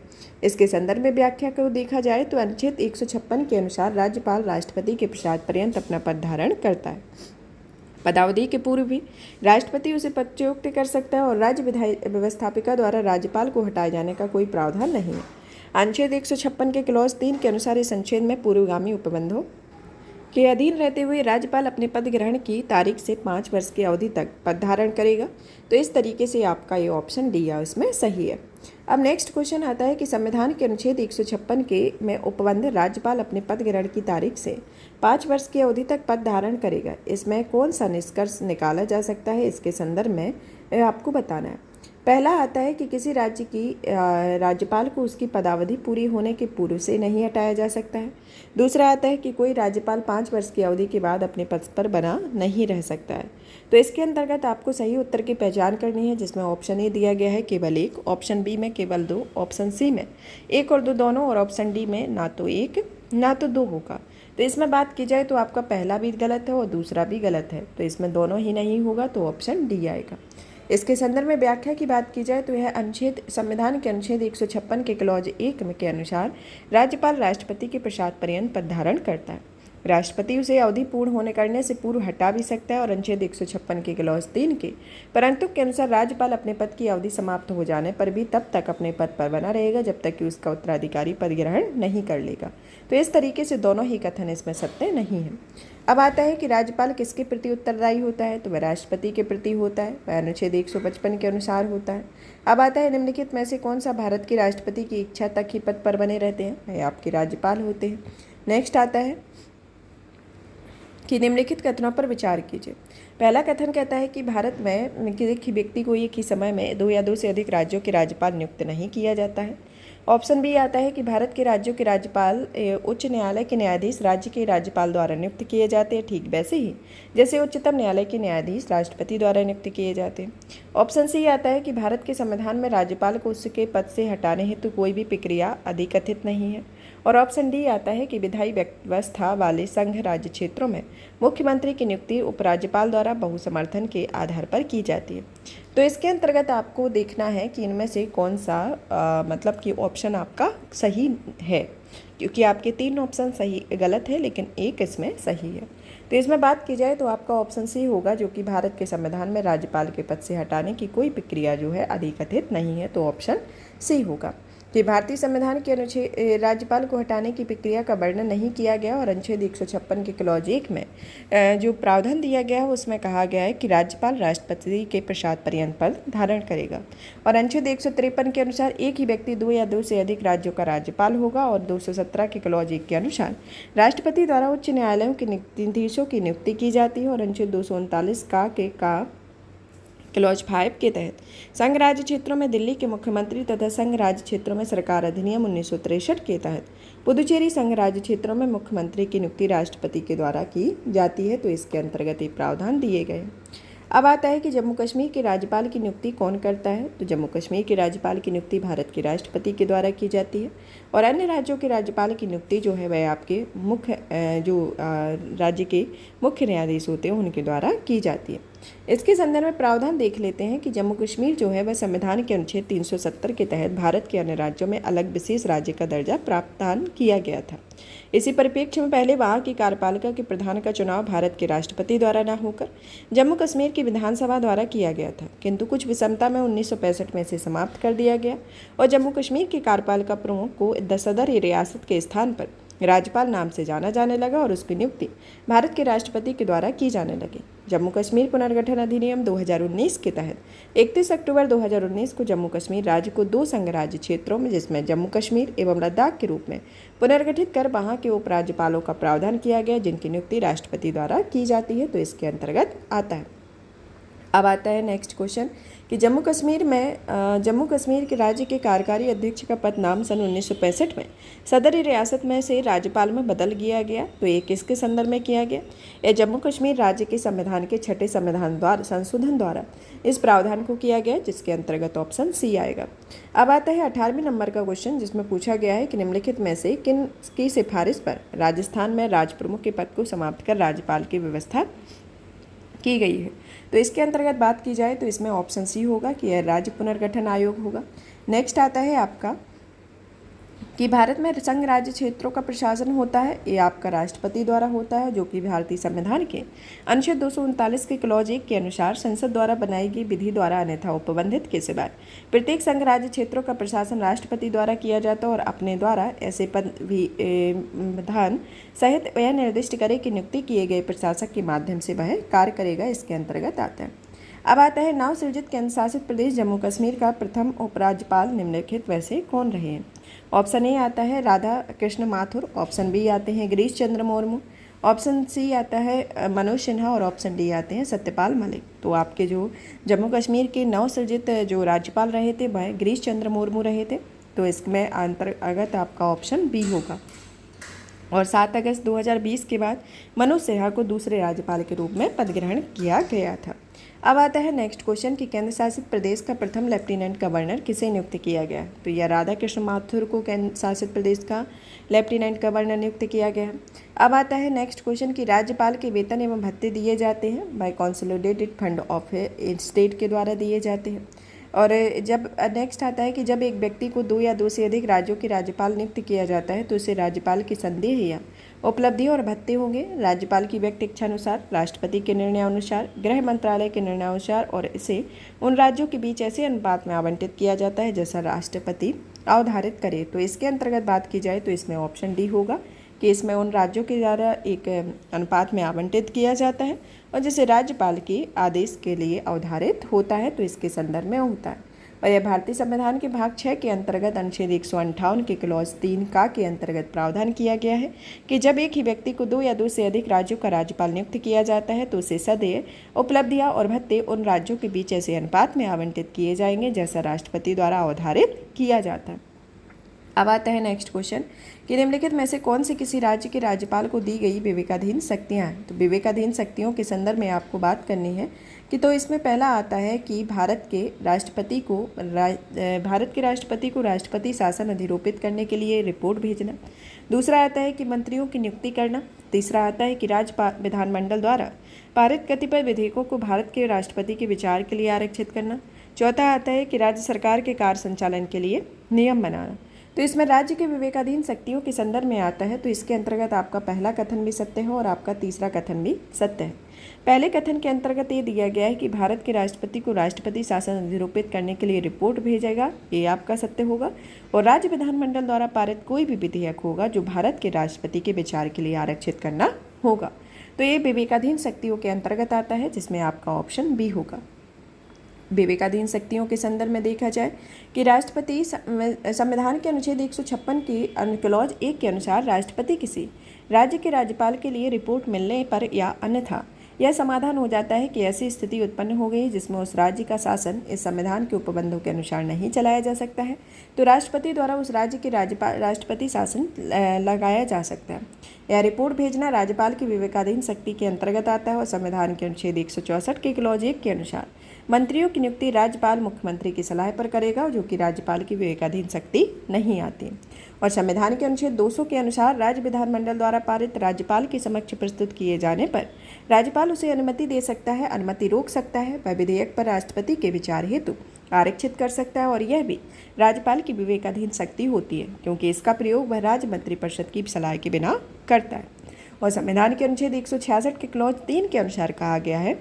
इसके संदर्भ में व्याख्या को देखा जाए तो अनुच्छेद 156 के अनुसार राज्यपाल राष्ट्रपति के प्रसाद पर्यंत अपना पद धारण करता है। पदावधि के पूर्व भी राष्ट्रपति उसे पदच्युत कर सकता है और राज्य व्यवस्थापिका द्वारा राज्यपाल को हटाए जाने का कोई प्रावधान नहीं है। अनुच्छेद 156 के क्लॉज 3 के अनुसार इस अनुच्छेद में पूर्वगामी उपबंधों के अधीन रहते हुए राज्यपाल अपने पद ग्रहण की तारीख से 5 वर्ष की अवधि तक पद धारण करेगा। तो इस तरीके से आपका ये ऑप्शन डी है उसमें सही है। अब नेक्स्ट क्वेश्चन आता है कि संविधान के अनुच्छेद 156 के में उपबंध राज्यपाल अपने पद ग्रहण की तारीख से 5 वर्ष की अवधि तक पद धारण करेगा, इसमें कौन सा निष्कर्ष निकाला जा सकता है, इसके संदर्भ में आपको बताना है। पहला आता है कि किसी राज्य की राज्यपाल को उसकी पदावधि पूरी होने के पूर्व से नहीं हटाया जा सकता है। दूसरा आता है कि कोई राज्यपाल 5 वर्ष की अवधि के बाद अपने पद पर बना नहीं रह सकता है। तो इसके अंतर्गत आपको सही उत्तर की पहचान करनी है, जिसमें ऑप्शन ए दिया गया है केवल 1, ऑप्शन बी में केवल 2, ऑप्शन सी में 1 और 2 दोनों, और ऑप्शन डी में ना तो 1 ना तो 2 होगा। तो इसमें बात की जाए तो आपका पहला भी गलत है और दूसरा भी गलत है, तो इसमें दोनों ही नहीं होगा, तो ऑप्शन डी आएगा। इसके संदर्भ में व्याख्या की बात की जाए तो यह अनुच्छेद संविधान के अनुच्छेद 156 के क्लॉज 1 के अनुसार राज्यपाल राष्ट्रपति के प्रसाद पर्यंत पद धारण करता है। राष्ट्रपति उसे अवधि पूर्ण होने करने से पूर्व हटा भी सकता है और अनुच्छेद 156 के क्लॉज 3 के परंतु के अनुसार राज्यपाल अपने पद की अवधि समाप्त हो जाने पर भी तब तक अपने पद पर बना रहेगा जब तक कि उसका उत्तराधिकारी पद ग्रहण नहीं कर लेगा। तो इस तरीके से दोनों ही कथन इसमें सत्य नहीं है। अब आता है कि राज्यपाल किसके प्रति उत्तरदायी होता है, तो वह राष्ट्रपति के प्रति होता है, वह अनुच्छेद 155 के अनुसार होता है। अब आता है निम्नलिखित में से कौन सा भारत के राष्ट्रपति की इच्छा तक ही पद पर बने रहते हैं, वह आपके राज्यपाल होते हैं। नेक्स्ट आता है कि निम्नलिखित कथनों पर विचार कीजिए। पहला कथन कहता है कि भारत में किसी व्यक्ति को एक ही समय में 2 या 2 से अधिक राज्यों के राज्यपाल नियुक्त नहीं किया जाता है। ऑप्शन बी आता है कि भारत के राज्यों के राज्यपाल उच्च न्यायालय के न्यायाधीश राज्य के राज्यपाल द्वारा नियुक्त किए जाते हैं, ठीक वैसे ही जैसे उच्चतम न्यायालय के न्यायाधीश राष्ट्रपति द्वारा नियुक्त किए जाते हैं। ऑप्शन सी आता है कि भारत के संविधान में राज्यपाल को उसके पद से हटाने हेतु कोई भी प्रक्रिया अधिकथित नहीं है। और ऑप्शन डी आता है कि विधायी व्यवस्था वाले संघ राज्य क्षेत्रों में मुख्यमंत्री की नियुक्ति उपराज्यपाल द्वारा बहुसमर्थन के आधार पर की जाती है। तो इसके अंतर्गत आपको देखना है कि इनमें से कौन सा मतलब कि ऑप्शन आपका सही है, क्योंकि आपके 3 ऑप्शन सही गलत है लेकिन एक इसमें सही है। तो इसमें बात की जाए तो आपका ऑप्शन सी होगा, जो कि भारत के संविधान में राज्यपाल के पद से हटाने की कोई प्रक्रिया जो है अधिकथित नहीं है, तो ऑप्शन सी होगा कि भारतीय संविधान के अनुच्छेद राज्यपाल को हटाने की प्रक्रिया का वर्णन नहीं किया गया और अनुच्छेद 156 के क्लॉज 1 में जो प्रावधान दिया गया है उसमें कहा गया है कि राज्यपाल राष्ट्रपति के प्रसाद पर्यंत पद धारण करेगा। और अनुच्छेद 153 के अनुसार एक ही व्यक्ति 2 या 2 से अधिक राज्यों का राज्यपाल होगा और 217 के क्लॉज 1 के अनुसार राष्ट्रपति द्वारा उच्च न्यायालयों के न्यायाधीशों की नियुक्ति की जाती है। और अनुच्छेद 239 का क्लॉज 5 के तहत संघ राज्य क्षेत्रों में दिल्ली के मुख्यमंत्री तथा संघ राज्य क्षेत्रों में सरकार अधिनियम 1963 के तहत पुदुचेरी संघ राज्य क्षेत्रों में मुख्यमंत्री की नियुक्ति राष्ट्रपति के द्वारा की जाती है। तो इसके अंतर्गत ये प्रावधान दिए गए। अब आता है कि जम्मू कश्मीर के राज्यपाल की नियुक्ति कौन करता है, तो जम्मू कश्मीर के राज्यपाल की नियुक्ति भारत के राष्ट्रपति के द्वारा की जाती है। और अन्य राज्यों के राज्यपाल की नियुक्ति जो है वह आपके मुख्य राज्य के मुख्य न्यायाधीश होते हैं उनके द्वारा की जाती है। इसके संदर्भ में प्रावधान देख लेते हैं कि जम्मू कश्मीर जो है वह संविधान के अनुच्छेद 370 के तहत भारत के अन्य राज्यों में अलग विशेष राज्य का दर्जा प्रावधान किया गया था। इसी परिप्रेक्ष्य में पहले वहाँ की कार्यपालिका के प्रधान का चुनाव भारत के राष्ट्रपति द्वारा न होकर जम्मू कश्मीर की विधानसभा द्वारा किया गया था, किंतु कुछ विषमता में 1965 में इसे समाप्त कर दिया गया और जम्मू कश्मीर के कार्यपालिका प्रमुख को सदर रियासत के स्थान पर राज्यपाल नाम से जाना जाने लगा और उसकी नियुक्ति भारत के राष्ट्रपति के द्वारा की जाने लगी। जम्मू कश्मीर पुनर्गठन अधिनियम 2019 के तहत 31 अक्टूबर 2019 को जम्मू कश्मीर राज्य को 2 संघ राज्य क्षेत्रों में जिसमें जम्मू कश्मीर एवं लद्दाख के रूप में पुनर्गठित कर वहां के उपराज्यपालों का प्रावधान किया गया, जिनकी नियुक्ति राष्ट्रपति द्वारा की जाती है। तो इसके अंतर्गत आता है। अब आता है नेक्स्ट क्वेश्चन कि जम्मू कश्मीर के राज्य के कार्यकारी अध्यक्ष का पद नाम सन 1965 में सदरी रियासत में से राज्यपाल में बदल दिया गया। तो ये किसके संदर्भ में किया गया? यह जम्मू कश्मीर राज्य के संविधान के 6ठे संशोधन द्वारा इस प्रावधान को किया गया, जिसके अंतर्गत ऑप्शन सी आएगा। अब आता है 18वें नंबर का क्वेश्चन, जिसमें पूछा गया है कि निम्नलिखित में से किन की सिफारिश पर राजस्थान में राज प्रमुख के पद को समाप्त कर राज्यपाल की व्यवस्था की गई है? तो इसके अंतर्गत बात की जाए तो इसमें ऑप्शन सी होगा कि यह राज्य पुनर्गठन आयोग होगा। नेक्स्ट आता है आपका कि भारत में संघ राज्य क्षेत्रों का प्रशासन होता है, ये आपका राष्ट्रपति द्वारा होता है, जो कि भारतीय संविधान के अनुच्छेद 239 के क्लॉज 1 के अनुसार संसद द्वारा बनाई गई विधि द्वारा अन्यथा उपबंधित के सिवाय प्रत्येक संघ राज्य क्षेत्रों का प्रशासन राष्ट्रपति द्वारा किया जाता है और अपने द्वारा ऐसे विधान सहित यह निर्दिष्ट करे कि नियुक्ति किए गए प्रशासक के माध्यम से वह कार्य करेगा, इसके अंतर्गत आता है। अब आता है नव सृजित केंद्र शासित प्रदेश जम्मू कश्मीर का प्रथम उपराज्यपाल निम्नलिखित वैसे कौन रहे हैं? ऑप्शन ए आता है राधा कृष्ण माथुर, ऑप्शन बी आते हैं गिरीश चंद्र मुर्मू, ऑप्शन सी आता है मनोज सिन्हा और ऑप्शन डी आते हैं सत्यपाल मलिक। तो आपके जो जम्मू कश्मीर के नव सृजित जो राज्यपाल रहे थे वह गिरीश चंद्र मुर्मू रहे थे। तो इसमें अंतर्गत आपका ऑप्शन बी होगा। और 7 अगस्त 2020 के बाद मनोज सिन्हा को दूसरे राज्यपाल के रूप में पद ग्रहण किया गया था। अब आता है नेक्स्ट क्वेश्चन कि केंद्र शासित प्रदेश का प्रथम लेफ्टिनेंट गवर्नर किसे नियुक्त किया गया? तो यह राधा कृष्ण माथुर को केंद्र शासित प्रदेश का लेफ्टिनेंट गवर्नर नियुक्त किया गया। अब आता है नेक्स्ट क्वेश्चन कि राज्यपाल के वेतन एवं भत्ते दिए जाते हैं by consolidated fund of state के द्वारा दिए जाते हैं। और जब नेक्स्ट आता है कि जब एक व्यक्ति को 2 या 2 से अधिक राज्यों के राज्यपाल नियुक्त किया जाता है तो उसे राज्यपाल की संदेह या उपलब्धि और भत्ते होंगे राज्यपाल की व्यक्ति इच्छानुसार, राष्ट्रपति के निर्णयानुसार, गृह मंत्रालय के निर्णयानुसार, और इसे उन राज्यों के बीच ऐसे अनुपात में आवंटित किया जाता है जैसा राष्ट्रपति अवधारित करे। तो इसके अंतर्गत बात की जाए तो इसमें ऑप्शन डी होगा कि इसमें उन राज्यों के द्वारा एक अनुपात में आवंटित किया जाता है और जिसे राज्यपाल के आदेश के लिए अवधारित होता है, तो इसके संदर्भ में होता है। और यह भारतीय संविधान के भाग 6 के अंतर्गत अनुच्छेद 158 के क्लॉज 3 का के अंतर्गत प्रावधान किया गया है कि जब एक ही व्यक्ति को 2 या 2 से अधिक राज्यों का राज्यपाल नियुक्त किया जाता है तो उसे सदैव उपलब्धियां और भत्ते उन राज्यों के बीच ऐसे अनुपात में आवंटित किए जाएंगे जैसा राष्ट्रपति द्वारा अवधारित किया जाता है। अब आता है नेक्स्ट क्वेश्चन कि निम्नलिखित में से कौन से किसी राज्य के राज्यपाल को दी गई विवेकाधीन शक्तियाँ हैं? तो विवेकाधीन शक्तियों के संदर्भ में आपको बात करनी है कि तो इसमें पहला आता है कि भारत के राष्ट्रपति को राष्ट्रपति शासन अधिरोपित करने के लिए रिपोर्ट भेजना। दूसरा आता है कि मंत्रियों की नियुक्ति करना। तीसरा आता है कि राज्य विधानमंडल द्वारा पारित कतिपय विधेयकों को भारत के राष्ट्रपति के विचार के लिए आरक्षित करना। चौथा आता है कि राज्य सरकार के कार्य संचालन के लिए नियम बनाना। तो इसमें राज्य के विवेकाधीन शक्तियों के संदर्भ में आता है, तो इसके अंतर्गत आपका पहला कथन भी सत्य है और आपका तीसरा कथन भी सत्य है। पहले कथन के अंतर्गत ये दिया गया है कि भारत के राष्ट्रपति को राष्ट्रपति शासन अधिरोपित करने के लिए रिपोर्ट भेजेगा, ये आपका सत्य होगा। और राज्य विधानमंडल द्वारा पारित कोई भी विधेयक होगा जो भारत के राष्ट्रपति के विचार के लिए आरक्षित करना होगा, तो ये विवेकाधीन शक्तियों के अंतर्गत आता है, जिसमें आपका ऑप्शन बी होगा। विवेकाधीन शक्तियों के संदर्भ में देखा जाए कि राष्ट्रपति संविधान के अनुच्छेद 156 की क्लॉज 1 के अनुसार राष्ट्रपति किसी राज्य के राज्यपाल के लिए रिपोर्ट मिलने पर या अन्यथा यह समाधान हो जाता है कि ऐसी स्थिति उत्पन्न हो गई जिसमें उस राज्य का शासन इस संविधान के उपबंधों के अनुसार नहीं चलाया जा सकता है, तो राष्ट्रपति द्वारा उस राज्य के राष्ट्रपति शासन लगाया जा सकता है। यह रिपोर्ट भेजना राज्यपाल की विवेकाधीन शक्ति के अंतर्गत आता है और संविधान के अनुच्छेद 164 के क्लॉज 1 के अनुसार मंत्रियों की नियुक्ति राज्यपाल मुख्यमंत्री की सलाह पर करेगा, जो कि राज्यपाल की विवेकाधीन शक्ति नहीं आती। और संविधान के अनुच्छेद 200 के अनुसार राज्य विधानमंडल द्वारा पारित राज्यपाल के समक्ष प्रस्तुत किए जाने पर राज्यपाल उसे अनुमति दे सकता है, अनुमति रोक सकता है, वह विधेयक पर राष्ट्रपति के विचार हेतु आरक्षित कर सकता है, और यह भी राज्यपाल की विवेकाधीन शक्ति होती है क्योंकि इसका प्रयोग वह राज्य मंत्रिपरिषद की सलाह के बिना करता है। और संविधान के अनुच्छेद 166 के क्लॉज 3 के अनुसार कहा गया है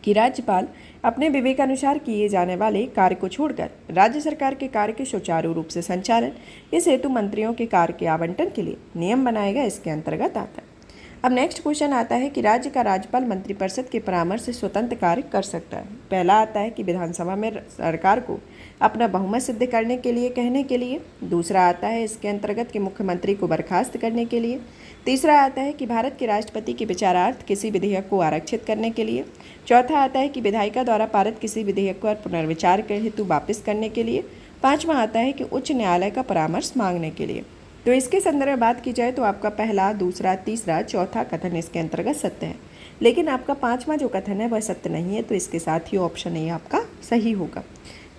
कि राज्यपाल अपने विवेकानुसार किए जाने वाले कार्य को छोड़कर राज्य सरकार के कार्य के सुचारू रूप से संचालन, इस हेतु मंत्रियों के कार्य के आवंटन के लिए नियम बनाएगा, इसके अंतर्गत आता है। अब नेक्स्ट क्वेश्चन आता है कि राज्य का राज्यपाल मंत्रिपरिषद के परामर्श से स्वतंत्र कार्य कर सकता है। पहला आता है कि विधानसभा में सरकार को अपना बहुमत सिद्ध करने के लिए कहने के लिए। दूसरा आता है इसके अंतर्गत कि मुख्यमंत्री को बर्खास्त करने के लिए। तीसरा आता है कि भारत के राष्ट्रपति के विचारार्थ किसी विधेयक को आरक्षित करने के लिए। चौथा आता है कि विधायिका द्वारा पारित किसी विधेयक को पुनर्विचार के हेतु वापस करने के लिए। पाँचवा आता है कि उच्च न्यायालय का परामर्श मांगने के लिए। तो इसके संदर्भ में बात की जाए तो आपका पहला, दूसरा, तीसरा, चौथा कथन इसके अंतर्गत सत्य है, लेकिन आपका पांचवा जो कथन है वह सत्य नहीं है। तो इसके साथ ही ऑप्शन ए आपका सही होगा,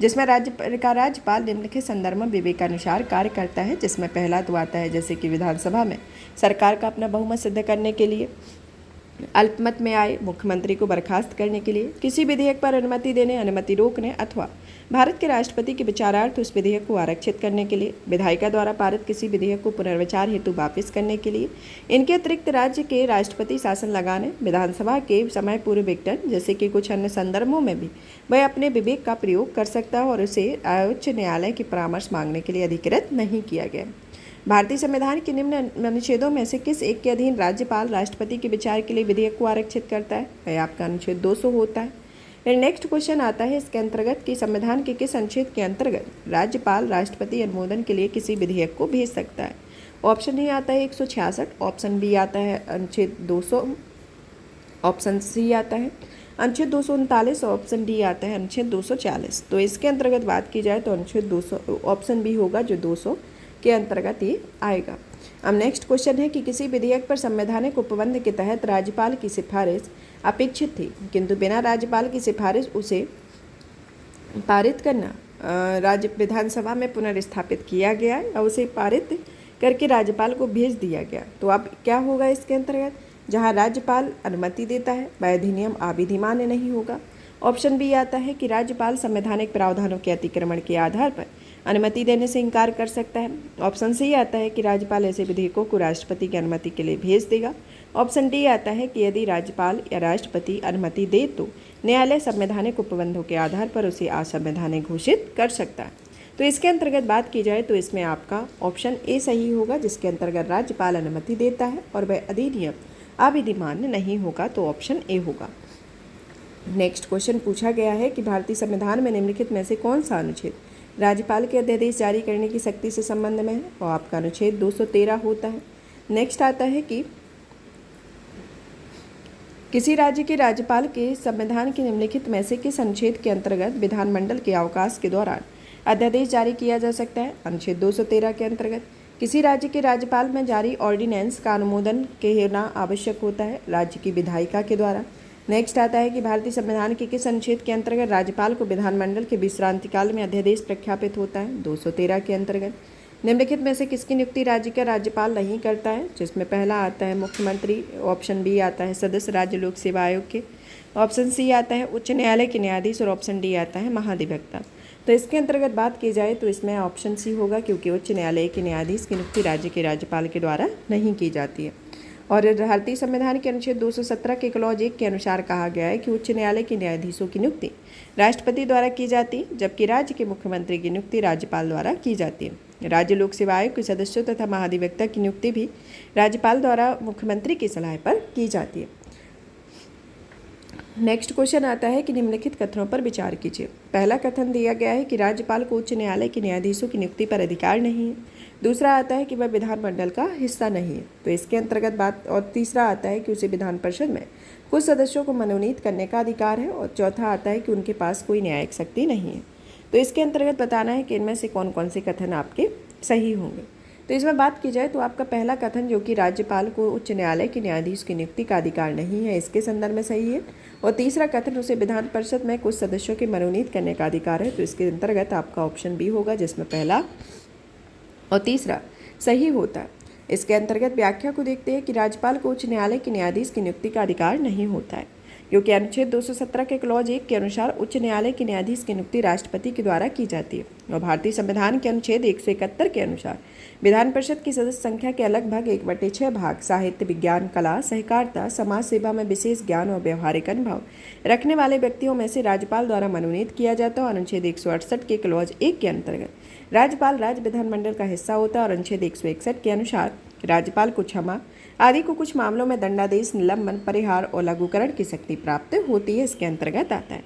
जिसमें राज्यपाल निम्नलिखित संदर्भ में विवेकानुसार कार्य करता है। जिसमें पहला तो आता है जैसे कि विधानसभा में सरकार का अपना बहुमत सिद्ध करने के लिए, अल्पमत में आए मुख्यमंत्री को बर्खास्त करने के लिए, किसी विधेयक पर अनुमति देने, अनुमति रोकने अथवा भारत के राष्ट्रपति के विचारार्थ उस विधेयक को आरक्षित करने के लिए, विधायिका द्वारा पारित किसी विधेयक को पुनर्विचार हेतु वापस करने के लिए। इनके अतिरिक्त राज्य के राष्ट्रपति शासन लगाने, विधानसभा के समय पूर्व विघटन जैसे कि कुछ अन्य संदर्भों में भी वह अपने विवेक का प्रयोग कर सकता है और उसे उच्च न्यायालय के परामर्श मांगने के लिए अधिकृत नहीं किया गया। भारतीय संविधान के निम्न अनुच्छेदों में से किस एक के अधीन राज्यपाल राष्ट्रपति के विचार के लिए विधेयक को आरक्षित करता है? वह आपका अनुच्छेद 200 होता है। फिर नेक्स्ट क्वेश्चन आता है इसके अंतर्गत कि संविधान के किस अनुच्छेद के अंतर्गत राज्यपाल राष्ट्रपति अनुमोदन के लिए किसी विधेयक को भेज सकता है? ऑप्शन ए आता है 166, ऑप्शन बी आता है अनुच्छेद 200, ऑप्शन सी आता है अनुच्छेद 239, ऑप्शन डी आता है अनुच्छेद 240। तो इसके अंतर्गत बात की जाए तो अनुच्छेद 200 ऑप्शन बी होगा जो 200 के अंतर्गत ये आएगा। अब नेक्स्ट क्वेश्चन है कि किसी विधेयक पर संवैधानिक उपबंध के तहत राज्यपाल की सिफारिश अपेक्षित थी, किंतु बिना राज्यपाल की सिफारिश उसे पारित करना राज्य विधानसभा में पुनर्स्थापित किया गया और उसे पारित करके राज्यपाल को भेज दिया गया। तो अब क्या होगा इसके अंतर्गत? जहां राज्यपाल अनुमति देता है वह अधिनियम अविधिमान्य नहीं होगा। ऑप्शन बी आता है कि राज्यपाल संवैधानिक प्रावधानों के अतिक्रमण के आधार पर अनुमति देने से इनकार कर सकता है। ऑप्शन सी आता है कि राज्यपाल ऐसे विधेयकों को राष्ट्रपति की अनुमति के लिए भेज देगा। ऑप्शन डी आता है कि यदि राज्यपाल या राष्ट्रपति अनुमति दे तो न्यायालय संवैधानिक उपबंधों के आधार पर उसे असंवैधानिक घोषित कर सकता है। तो इसके अंतर्गत बात की जाए तो इसमें आपका ऑप्शन ए सही होगा, जिसके अंतर्गत राज्यपाल अनुमति देता है और वह अधिनियम अविधिमान्य नहीं होगा। तो ऑप्शन ए होगा। नेक्स्ट क्वेश्चन पूछा गया है कि भारतीय संविधान में निम्नलिखित में से कौन सा अनुच्छेद राज्यपाल के अध्यादेश जारी करने की शक्ति से संबंध में है? और आपका अनुच्छेद 213 होता है। नेक्स्ट आता है कि किसी राज्य के राज्यपाल के संविधान के निम्नलिखित में से किस अनुच्छेद के अंतर्गत विधानमंडल के अवकाश के दौरान अध्यादेश जारी किया जा सकता है? अनुच्छेद 213 के अंतर्गत किसी राज्य के राज्यपाल में जारी ऑर्डिनेंस का अनुमोदन के होना आवश्यक होता है राज्य की विधायिका के द्वारा। नेक्स्ट आता है कि भारतीय संविधान के किस अनुच्छेद के अंतर्गत राज्यपाल को विधानमंडल के विश्रांति काल में अध्यादेश प्रख्यापित होता है? 213 के अंतर्गत। निम्नलिखित में से किसकी नियुक्ति राज्य का राज्यपाल नहीं करता है? जिसमें पहला आता है मुख्यमंत्री, ऑप्शन बी आता है सदस्य राज्य लोक सेवा आयोग के, ऑप्शन सी आता है उच्च न्यायालय के न्यायाधीश और ऑप्शन डी आता है महाधिवक्ता। तो इसके अंतर्गत बात की जाए तो इसमें ऑप्शन सी होगा, क्योंकि उच्च न्यायालय के न्यायाधीश की नियुक्ति राज्य के राज्यपाल के द्वारा नहीं की जाती है। और भारतीय संविधान के अनुच्छेद 217 के क्लॉज 1 के अनुसार कहा गया है कि उच्च न्यायालय के न्यायाधीशों की नियुक्ति राष्ट्रपति द्वारा की जाती है, जबकि राज्य के मुख्यमंत्री की नियुक्ति राज्यपाल द्वारा की जाती है। राज्य लोक सेवा आयोग के सदस्यों तथा महाधिवक्ता की नियुक्ति भी राज्यपाल द्वारा मुख्यमंत्री की सलाह पर की जाती है। नेक्स्ट क्वेश्चन आता है कि निम्नलिखित कथनों पर विचार कीजिए। पहला कथन दिया गया है कि राज्यपाल को उच्च न्यायालय के न्यायाधीशों की नियुक्ति पर अधिकार नहीं है। दूसरा आता है कि वह विधानमंडल का हिस्सा नहीं है, तो इसके अंतर्गत बात। और तीसरा आता है कि उसे विधान परिषद में कुछ सदस्यों को मनोनीत करने का अधिकार है। और चौथा आता है कि उनके पास कोई न्यायिक शक्ति नहीं है। तो इसके अंतर्गत बताना है कि इनमें से कौन कौन से कथन आपके सही होंगे। तो इसमें बात की जाए तो आपका पहला कथन जो कि राज्यपाल को उच्च न्यायालय के न्यायाधीश की नियुक्ति का अधिकार नहीं है, इसके संदर्भ में सही है। और तीसरा कथन उसे विधान परिषद में कुछ सदस्यों के मनोनीत करने का अधिकार है, तो इसके अंतर्गत आपका ऑप्शन बी होगा, जिसमें पहला और तीसरा सही होता है। इसके अंतर्गत व्याख्या को देखते हैं कि राज्यपाल को उच्च न्यायालय के न्यायाधीश की नियुक्ति का अधिकार नहीं होता है, क्योंकि अनुच्छेद 217 के क्लॉज 1 के अनुसार उच्च न्यायालय के न्यायाधीश की नियुक्ति राष्ट्रपति के द्वारा की जाती है। और भारतीय संविधान के अनुच्छेद 171 के अनुसार विधान परिषद की सदस्य संख्या के लगभग 1/6 भाग साहित्य, विज्ञान, कला, सहकारिता, समाज सेवा में विशेष ज्ञान और व्यवहारिक अनुभव रखने वाले व्यक्तियों में से राज्यपाल द्वारा मनोनीत किया जाता है। और अनुच्छेद 168 के क्लॉज 1 के अंतर्गत राज्यपाल राज्य विधानमंडल का हिस्सा होता है। और अनुच्छेद 161 के अनुसार राज्यपाल को क्षमा आदि को कुछ मामलों में दंडादेश, निलंबन, परिहार और लघुकरण की शक्ति प्राप्त होती है, इसके अंतर्गत आता है।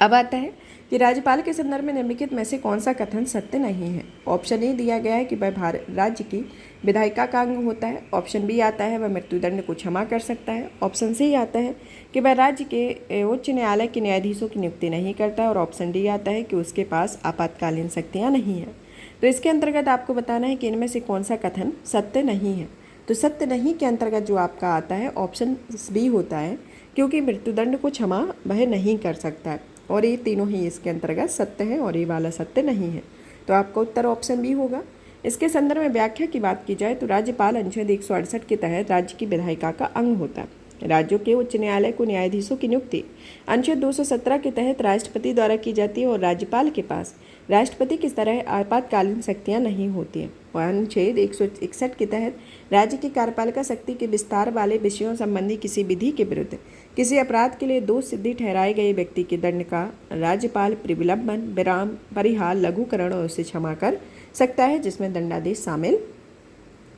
अब आता है कि राज्यपाल के संदर्भ में निम्नलिखित में से कौन सा कथन सत्य नहीं है। ऑप्शन ए दिया गया है कि वह राज्य की विधायिका का अंग होता है। ऑप्शन बी आता है वह मृत्युदंड को क्षमा कर सकता है। ऑप्शन सी आता है कि वह राज्य के उच्च न्यायालय के न्यायाधीशों की नियुक्ति नहीं करता है। और ऑप्शन डी आता है कि उसके पास आपातकालीन शक्तियाँ नहीं हैं। तो इसके अंतर्गत आपको बताना है कि इनमें से कौन सा कथन सत्य नहीं है। तो सत्य नहीं के अंतर्गत जो आपका आता है ऑप्शन बी होता है, क्योंकि मृत्युदंड को क्षमा वह नहीं कर सकता है। और ये तीनों ही इसके अंतर्गत सत्य है और ये वाला सत्य नहीं है। तो आपका उत्तर ऑप्शन बी होगा। इसके संदर्भ में व्याख्या की बात की जाए तो राज्यपाल अनुच्छेद 168 के तहत राज्य की विधायिका का अंग होता है। राज्यों के उच्च न्यायालय को न्यायाधीशों की नियुक्ति अनुच्छेद 217 के तहत राष्ट्रपति द्वारा की जाती है और राज्यपाल के पास राष्ट्रपति की तरह आपातकालीन शक्तियां नहीं होती हैं। और अनुच्छेद 161 के तहत राज्य की कार्यपालिका शक्ति के विस्तार वाले विषयों संबंधी किसी विधि के विरुद्ध किसी अपराध के लिए दोष सिद्धि ठहराए गए व्यक्ति के दंड का राज्यपाल विलंबन, विराम, परिहार, लघुकरण और उसे क्षमा कर सकता है, जिसमें दंडादेश शामिल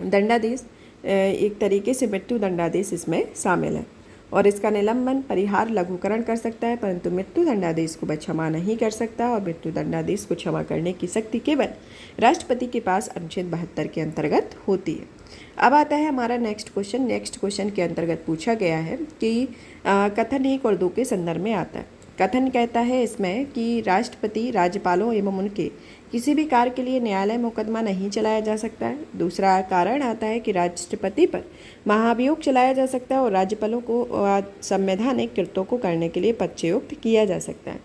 दंडादेश एक तरीके से मृत्यु दंडादेश इसमें शामिल है। और इसका निलंबन, परिहार, लघुकरण कर सकता है, परंतु मृत्यु दंडादेश को वह क्षमा नहीं कर सकता। और मृत्यु दंडादेश को क्षमा करने की शक्ति केवल राष्ट्रपति के पास अनुच्छेद 72 के अंतर्गत होती है। अब आता है हमारा नेक्स्ट क्वेश्चन। नेक्स्ट क्वेश्चन के अंतर्गत पूछा गया है कि कथन 1 और 2 के संदर्भ में आता है। कथन कहता है इसमें कि राष्ट्रपति, राज्यपालों एवं उनके किसी भी कार्य के लिए न्यायालय मुकदमा नहीं चलाया जा सकता है। दूसरा कारण आता है कि राष्ट्रपति पर महाभियोग चलाया जा सकता है और राज्यपालों को संवैधानिक कृत्यों को करने के लिए पक्षयुक्त किया जा सकता है।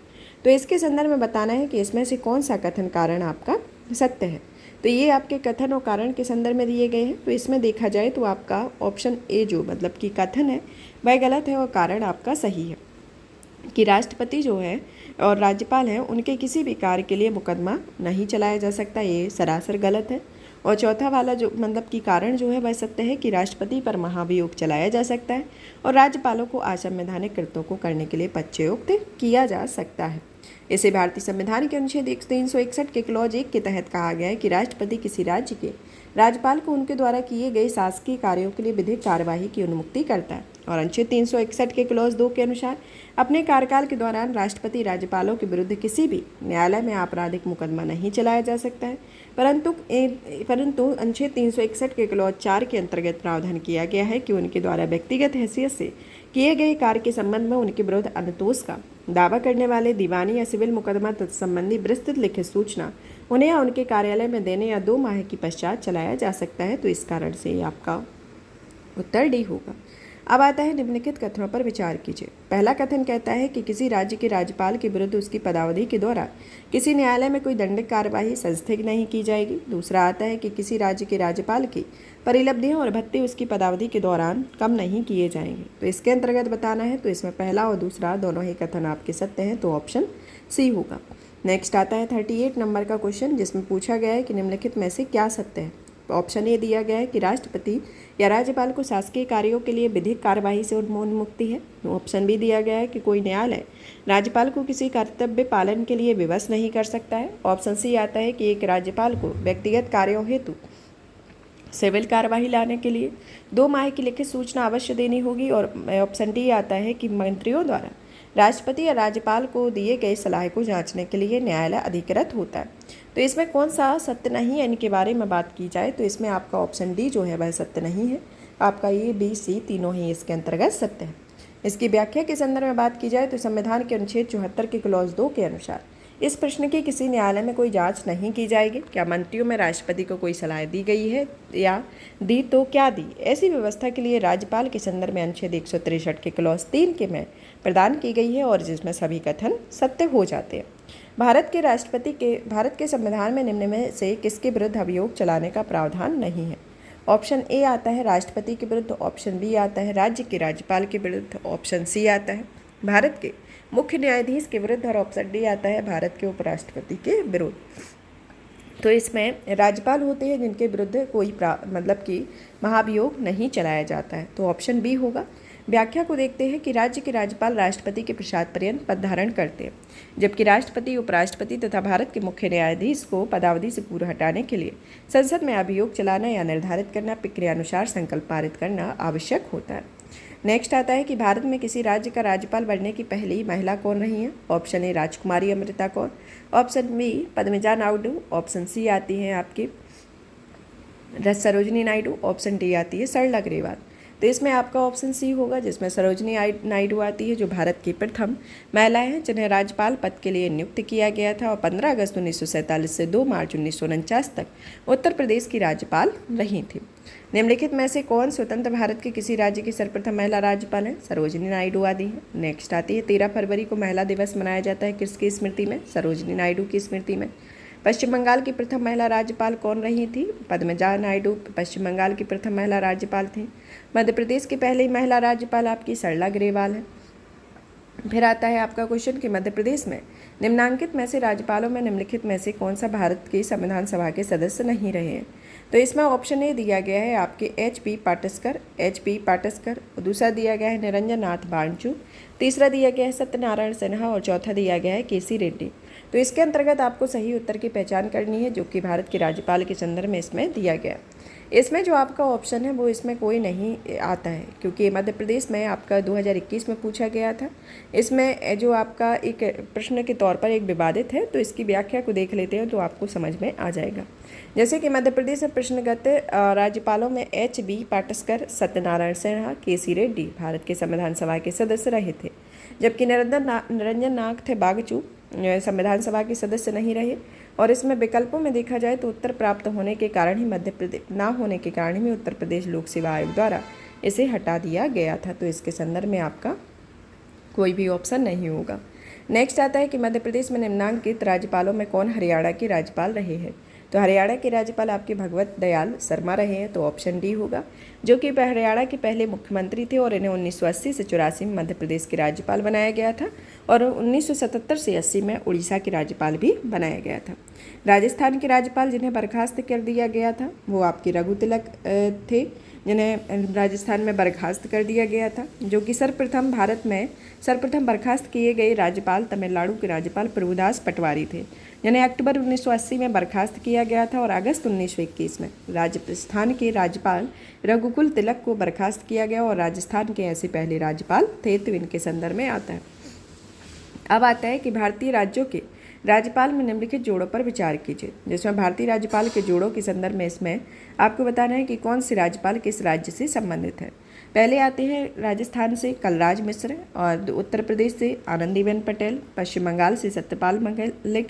तो इसके संदर्भ में बताना है कि इसमें से कौन सा कथन कारण आपका सत्य है। तो ये आपके कथन और कारण के संदर्भ में दिए गए हैं। तो इसमें देखा जाए तो आपका ऑप्शन ए जो मतलब कि कथन है वह गलत है और कारण आपका सही है कि राष्ट्रपति जो है और राज्यपाल हैं उनके किसी भी कार्य के लिए मुकदमा नहीं चलाया जा सकता, ये सरासर गलत है। और चौथा वाला जो मतलब कि कारण जो है वह सत्य है कि राष्ट्रपति पर महाभियोग चलाया जा सकता है और राज्यपालों को असंवैधानिक कृत्यों को करने के लिए पक्षयुक्त किया जा सकता है। इसे भारतीय संविधान के अनुच्छेद 361 के क्लॉज 1 के तहत कहा गया है कि राष्ट्रपति किसी राज्य के राज्यपाल को उनके द्वारा किए गए शासकीय कार्यों के लिए विधिक कार्यवाही की अनुमति करता है। और अनुच्छेद 361 के क्लॉज 2 के अनुसार अपने कार्यकाल के दौरान राष्ट्रपति राज्यपालों के विरुद्ध किसी भी न्यायालय में आपराधिक मुकदमा नहीं चलाया जा सकता है, परंतु अनुच्छेद 361 के क्लॉज 4 के अंतर्गत प्रावधान किया गया है कि उनके द्वारा व्यक्तिगत हैसियत से किए गए कार्य के संबंध में उनके विरुद्ध अनुतोष का दावा करने वाले दीवानी या सिविल मुकदमा तत्संबंधी विस्तृत लिखित सूचना उन्हें या उनके कार्यालय में देने या 2 माह के पश्चात चलाया जा सकता है। तो इस कारण से आपका उत्तर डी होगा। अब आता है निम्नलिखित कथनों पर विचार कीजिए। पहला कथन कहता है कि किसी राज्य के राज्यपाल के विरुद्ध उसकी पदावधि के दौरान किसी न्यायालय में कोई दंडिक कार्यवाही संस्थगित नहीं की जाएगी। दूसरा आता है कि किसी राज्य के राज्यपाल की परिलब्धियां और भत्ते उसकी पदावधि के दौरान कम नहीं किए जाएंगे। तो इसके अंतर्गत बताना है, तो इसमें पहला और दूसरा दोनों ही कथन आपके सत्य हैं, तो ऑप्शन सी होगा। नेक्स्ट आता है 38 नंबर का क्वेश्चन, जिसमें पूछा गया है कि निम्नलिखित में से क्या सत्य है। ऑप्शन ए दिया गया है कि राष्ट्रपति या राज्यपाल को शासकीय कार्यों के लिए विधिक कार्यवाही से उन्मुक्ति है। ऑप्शन बी दिया गया है कि कोई न्यायालय राज्यपाल को किसी कर्तव्य पालन के लिए विवश नहीं कर सकता है। ऑप्शन सी आता है कि एक राज्यपाल को व्यक्तिगत कार्यों हेतु सिविल कार्यवाही लाने के लिए 2 माह की लिखित सूचना अवश्य देनी होगी। और ऑप्शन डी आता है कि मंत्रियों द्वारा राष्ट्रपति या राज्यपाल को दिए गए सलाह को जांचने के लिए न्यायालय अधिकृत होता है। तो इसमें कौन सा सत्य नहीं है, इनके बारे में बात की जाए तो इसमें आपका ऑप्शन डी जो है वह सत्य नहीं है। आपका ए, बी, सी तीनों ही इसके अंतर्गत सत्य है। इसकी व्याख्या के संदर्भ में बात की जाए तो संविधान के अनुच्छेद 74 के क्लॉज 2 के अनुसार इस प्रश्न की किसी न्यायालय में कोई जांच नहीं की जाएगी। क्या मंत्रियों में राष्ट्रपति को कोई सलाह दी गई है या दी तो क्या दी। ऐसी व्यवस्था के लिए राज्यपाल के संदर्भ में अनुच्छेद 163 के क्लॉज 3 के में प्रदान की गई है और जिसमें सभी कथन सत्य हो जाते हैं। भारत के संविधान में निम्न में से किसके विरुद्ध अभियोग चलाने का प्रावधान नहीं है। ऑप्शन ए आता है राष्ट्रपति के विरुद्ध, ऑप्शन बी आता है राज्य के राज्यपाल के विरुद्ध, ऑप्शन सी आता है भारत के मुख्य न्यायाधीश के विरुद्ध और ऑप्शन डी आता है भारत के उपराष्ट्रपति के विरुद्ध। तो इसमें राज्यपाल होते हैं जिनके विरुद्ध कोई मतलब कि महाभियोग नहीं चलाया जाता है, तो ऑप्शन बी होगा। व्याख्या को देखते हैं कि राज्य के राज्यपाल राष्ट्रपति के प्रसाद पर्यंत पद धारण करते हैं, जबकि राष्ट्रपति, उपराष्ट्रपति तथा भारत के मुख्य न्यायाधीश को पदावधि से पूर्व हटाने के लिए संसद में अभियोग चलाना या निर्धारित करना, प्रक्रियानुसार संकल्प पारित करना आवश्यक होता है। नेक्स्ट आता है कि भारत में किसी राज्य का राज्यपाल बनने की पहली महिला कौन रही है। Option A Rajkumari Amrita Kaur, option B Padmaja Naidu, option C आती है आपकी सरोजिनी नायडू, ऑप्शन डी आती है सरला ग्रेवाल। तो इसमें आपका ऑप्शन सी होगा, जिसमें सरोजिनी नायडू आती है, जो भारत की प्रथम महिलाएं हैं जिन्हें राज्यपाल पद के लिए नियुक्त किया गया था और 15 अगस्त 1947 से 2 मार्च 1949 तक उत्तर प्रदेश की राज्यपाल रही थी। निम्नलिखित में से कौन स्वतंत्र भारत के किसी राज्य की सर्वप्रथम महिला राज्यपाल है। सरोजिनी नायडू आदि है। नेक्स्ट आती है 13 फरवरी को महिला दिवस मनाया जाता है किसकी स्मृति में। सरोजिनी नायडू की स्मृति में। पश्चिम बंगाल की प्रथम महिला राज्यपाल कौन रही थी। पद्मजा नायडू पश्चिम बंगाल की प्रथम महिला राज्यपाल थी। मध्य प्रदेश की पहली महिला राज्यपाल आपकी सरला ग्रेवाल है। फिर आता है आपका क्वेश्चन कि मध्य प्रदेश में निम्नांकित में से राज्यपालों में निम्नलिखित में से कौन सा भारत की संविधान सभा के सदस्य नहीं रहे हैं। तो इसमें ऑप्शन ए दिया गया है आपके एच.पी. पाटस्कर, दूसरा दिया गया है निरंजन नाथ बांचू, तीसरा दिया गया है सत्यनारायण सिन्हा और चौथा दिया गया है के.सी. रेड्डी। तो इसके अंतर्गत आपको सही उत्तर की पहचान करनी है, जो कि भारत के राज्यपाल के संदर्भ में इसमें दिया गया। इसमें जो आपका ऑप्शन है वो इसमें कोई नहीं आता है, क्योंकि मध्य प्रदेश में आपका 2021 में पूछा गया था। इसमें जो आपका एक प्रश्न के तौर पर एक विवादित है, तो इसकी व्याख्या को देख लेते हैं तो आपको समझ में आ जाएगा। जैसे कि मध्य प्रदेश में प्रश्नगत राज्यपालों में एच.बी. पाटस्कर, सत्यनारायण सिन्हा, के.सी. रेड्डी भारत के संविधान सभा के सदस्य रहे थे, जबकि निरंजन नाथ बागचू संविधान सभा के सदस्य नहीं रहे। और इसमें विकल्पों में देखा जाए तो उत्तर प्राप्त होने के कारण ही मध्य प्रदेश ना होने के कारण ही उत्तर प्रदेश लोक सेवा आयोग द्वारा इसे हटा दिया गया था। तो इसके संदर्भ में आपका कोई भी ऑप्शन नहीं होगा। नेक्स्ट आता है कि मध्य प्रदेश में निम्नांकित राज्यपालों में कौन हरियाणा के राज्यपाल रहे हैं। तो हरियाणा के राज्यपाल आपके भगवत दयाल शर्मा रहे हैं, तो ऑप्शन डी होगा, जो कि हरियाणा के पहले मुख्यमंत्री थे और इन्हें 1980 से 84 में मध्य प्रदेश के राज्यपाल बनाया गया था और 1977 से 80 में उड़ीसा के राज्यपाल भी बनाया गया था। राजस्थान के राज्यपाल जिन्हें बर्खास्त कर दिया गया था वो आपके रघु तिलक थे, जिन्हें राजस्थान में बर्खास्त कर दिया गया था, जो कि भारत में सर्वप्रथम बर्खास्त किए गए राज्यपाल तमिलनाडु के राज्यपाल प्रभुदास पटवारी थे, जिन्हें अक्टूबर 1980 में बर्खास्त किया गया था और अगस्त 1921 में राजस्थान के राज्यपाल रघुकुल तिलक को बर्खास्त किया गया और राजस्थान के ऐसे पहले राज्यपाल थे। तो इनके संदर्भ में आता है। अब आता है कि भारतीय राज्यों के राज्यपाल में निम्नलिखित जोड़ों पर विचार कीजिए, जिसमें भारतीय राज्यपाल के जोड़ों के संदर्भ में इसमें आपको बताना है कि कौन से राज्यपाल किस राज्य से संबंधित है। पहले आते हैं राजस्थान से कलराज मिश्र और उत्तर प्रदेश से आनंदीबेन पटेल, पश्चिम बंगाल से सत्यपाल मलिक,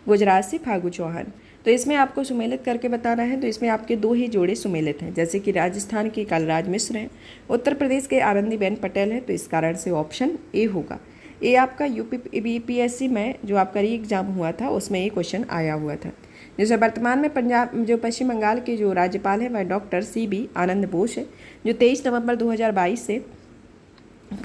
गुजरात से फागू चौहान। तो इसमें आपको सुमेलित करके बताना है। तो इसमें आपके दो ही जोड़े सुमेलित हैं, जैसे कि राजस्थान की कलराज मिश्र हैं, उत्तर प्रदेश के आनंदीबेन पटेल है, तो इस कारण से ऑप्शन ए होगा। ये आपका यूपीपीएससी में जो आपका री एग्जाम हुआ था उसमें ये क्वेश्चन आया हुआ था। जैसे वर्तमान में जो पश्चिम बंगाल के जो राज्यपाल है वह डॉक्टर सी.बी. आनंद बोस है, जो 23 नवंबर 2022 से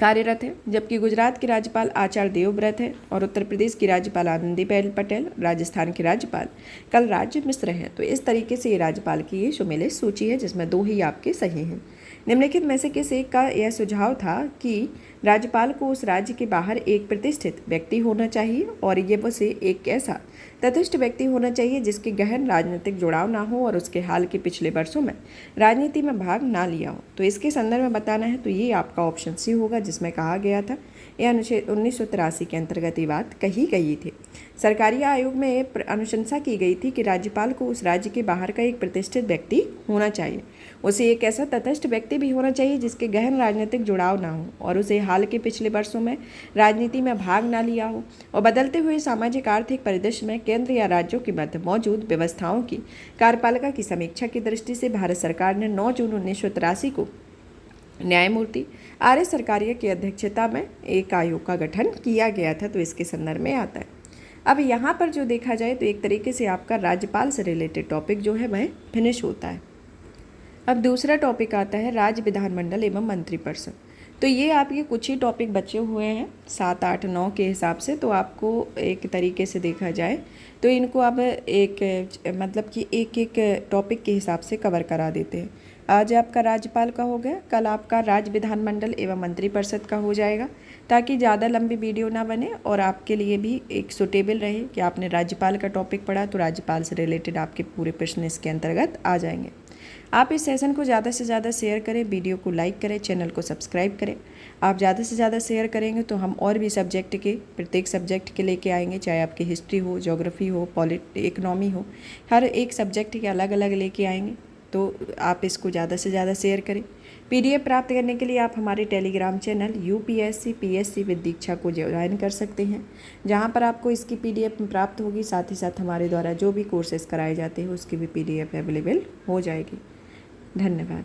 कार्यरत है, जबकि गुजरात के राज्यपाल आचार्य देवव्रत है और उत्तर प्रदेश की राज्यपाल आनंदीबेन पटेल, राजस्थान के राज्यपाल कलराज मिश्र हैं। तो इस तरीके से ये राज्यपाल की ये सुमेलित सूची है, जिसमें दो ही आपके सही हैं। निम्नलिखित में से किस एक का यह सुझाव था कि राज्यपाल को उस राज्य के बाहर एक प्रतिष्ठित व्यक्ति होना चाहिए और ये उसे एक ऐसा तटस्थ व्यक्ति होना चाहिए जिसके गहन राजनीतिक जुड़ाव ना हो और उसके हाल के पिछले वर्षों में राजनीति में भाग ना लिया हो। तो इसके संदर्भ में बताना है, तो ये आपका ऑप्शन सी होगा, जिसमें कहा गया था यह अनुच्छेद 1983 के अंतर्गत ये बात कही गई थी। सरकारी आयोग में अनुशंसा की गई थी कि राज्यपाल को उस राज्य के बाहर का एक प्रतिष्ठित व्यक्ति होना चाहिए, उसे एक ऐसा तटस्थ व्यक्ति भी होना चाहिए जिसके गहन राजनीतिक जुड़ाव ना हो और उसे हाल के पिछले वर्षों में राजनीति में भाग ना लिया हो और बदलते हुए सामाजिक आर्थिक परिदृश्य में केंद्र या राज्यों के मध्य मौजूद व्यवस्थाओं की कार्यपालिका की समीक्षा की दृष्टि से भारत सरकार ने 9 जून 1983 को न्यायमूर्ति आर.एस. सरकारिया की अध्यक्षता में एक आयोग का गठन किया गया था। तो इसके संदर्भ में आता है। अब यहाँ पर जो देखा जाए तो एक तरीके से आपका राज्यपाल से रिलेटेड टॉपिक जो है वह फिनिश होता है। अब दूसरा टॉपिक आता है राज्य विधानमंडल एवं मंत्रिपरिषद। तो ये आपके कुछ ही टॉपिक बचे हुए हैं 7, 8, 9 के हिसाब से। तो आपको एक तरीके से देखा जाए तो इनको आप एक मतलब कि एक एक टॉपिक के हिसाब से कवर करा देते हैं। आज आपका राज्यपाल का हो गया, कल आपका राज्य विधानमंडल एवं मंत्रिपरिषद का हो जाएगा, ताकि ज़्यादा लंबी वीडियो ना बने और आपके लिए भी एक सुटेबल रहे कि आपने राज्यपाल का टॉपिक पढ़ा तो राज्यपाल से रिलेटेड आपके पूरे प्रश्न इसके अंतर्गत आ जाएंगे। आप इस सेशन को ज़्यादा से ज़्यादा शेयर करें, वीडियो को लाइक करें, चैनल को सब्सक्राइब करें। आप ज़्यादा से ज़्यादा शेयर करेंगे तो हम और भी सब्जेक्ट के, प्रत्येक सब्जेक्ट के लेके आएंगे, चाहे आपकी हिस्ट्री हो, ज्योग्राफी हो, इकोनॉमी हो, हर एक सब्जेक्ट के अलग अलग लेके आएंगे। तो आप इसको ज़्यादा से ज़्यादा शेयर करें। PDF प्राप्त करने के लिए आप हमारे Telegram channel UPSC PSC with Diksha को ज्वाइन कर सकते हैं, जहां पर आपको इसकी PDF प्राप्त होगी। साथ ही साथ हमारे द्वारा जो भी कोर्सेज कराए जाते हैं उसकी भी PDF अवेलेबल हो जाएगी। धन्यवाद।